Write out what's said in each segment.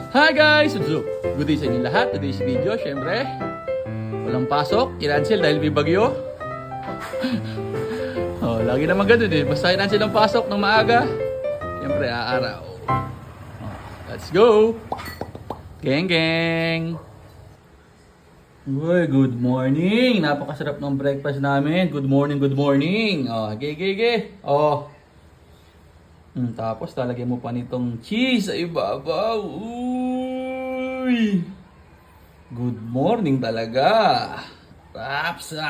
Hi guys! What's up? Good day sa inyo lahat. Today's video, syempre, walang pasok, kinancel dahil may bagyo. Lagi naman ganun eh. Basta kinancel ang pasok ng maaga, syempre, aaraw. Let's go! Geng geng! Uy, good morning! Napakasarap ng breakfast namin. Good morning, good morning! Ge. Tapos lalagyan mo pa nitong cheese sa ibabaw. Uy! Good morning talaga. Rapsa!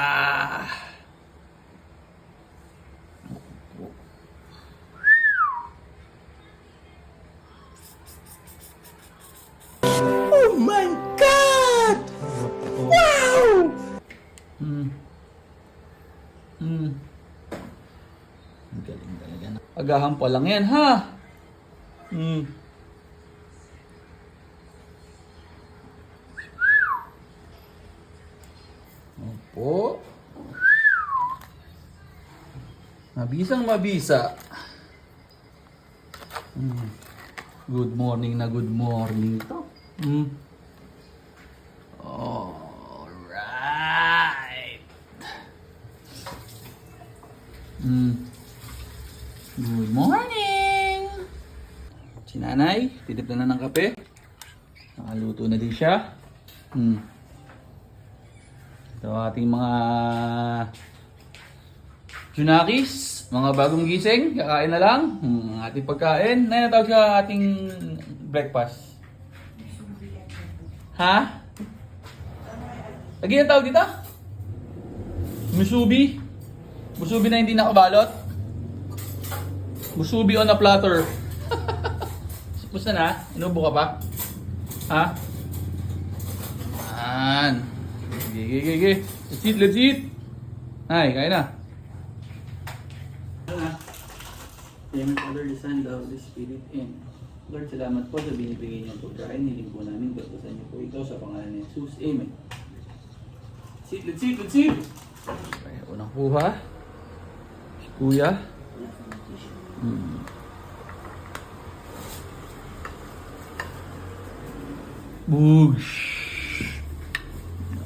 Oh my God! Wow! Ang galing talaga na. Agahan pa lang yan, ha? Opo. Mabisang mabisa. Good morning na good morning to. Alright. Good morning! Si nanay, titip na ng kape. Nakaluto na din siya. Ito ating mga Junakis, mga bagong gising, kakain na lang. Ating pagkain. Na natawag siya ating breakfast. Ha? Lagi na tawag dito? Musubi? Musubi na hindi nakabalot? Musubi on a platter. Pusta na? Inubo ka pa? Ha? Yan. Sige. Let's eat. Ay, kain na. Payment order the Son, the Holy Spirit, and Lord, salamat po sa binibigay niyong pagkain. Hiling po namin, batasan niyo po ito sa pangalan ni Jesus. Amen. Let's eat. Okay, unang kuha. Si Kuya. Boosh!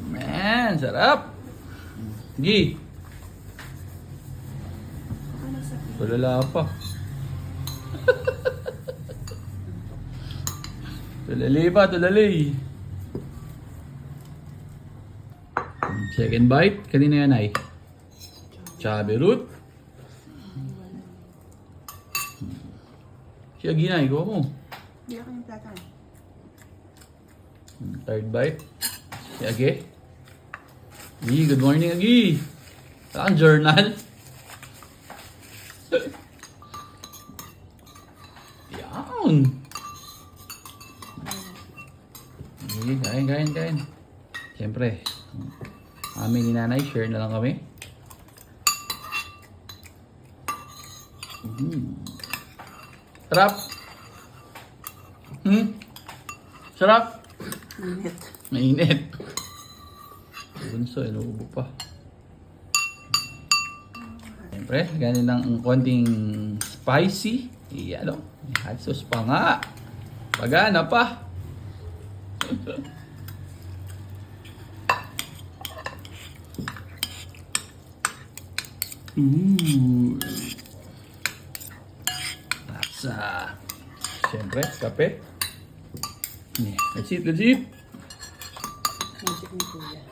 Man, sarap! Sige! Tulala pa. Tulali. Second bite. Kanina yan ay? Chubby root. Siya ginay ko mo. Hindi ako yung plata. Third bite. Si Age. Good morning, Agi. Wala kang journal. Yan. Kain. Siyempre, amin ni nanay, share na lang kami. Sarap. Sarap. Mainit. Bunso, inuubo pa. Siyempre, ganun lang ang konting spicy. Iyan o. May hot sauce pa nga. Pagana pa. Laksa. Siyempre, kape. Let's eat. Magic ni Kuya.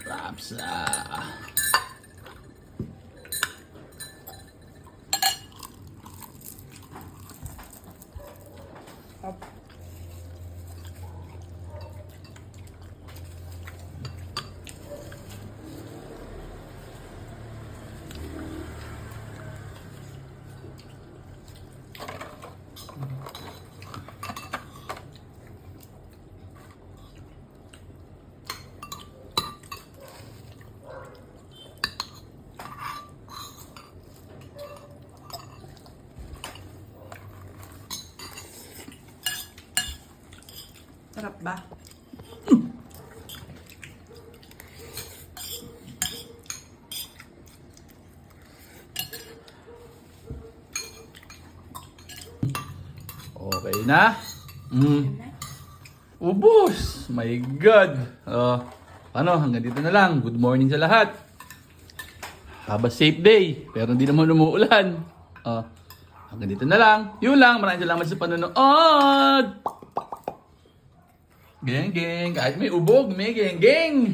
Rapsa. Sarap ba? Okay na? Ubus! My God! Ano, hanggang dito na lang. Good morning sa lahat. Have a safe day. Pero hindi naman umuulan. Hanggang dito na lang. Yun lang. Maraming salamat sa panonood. Geng, geng. Kahit may ubog, may geng, geng.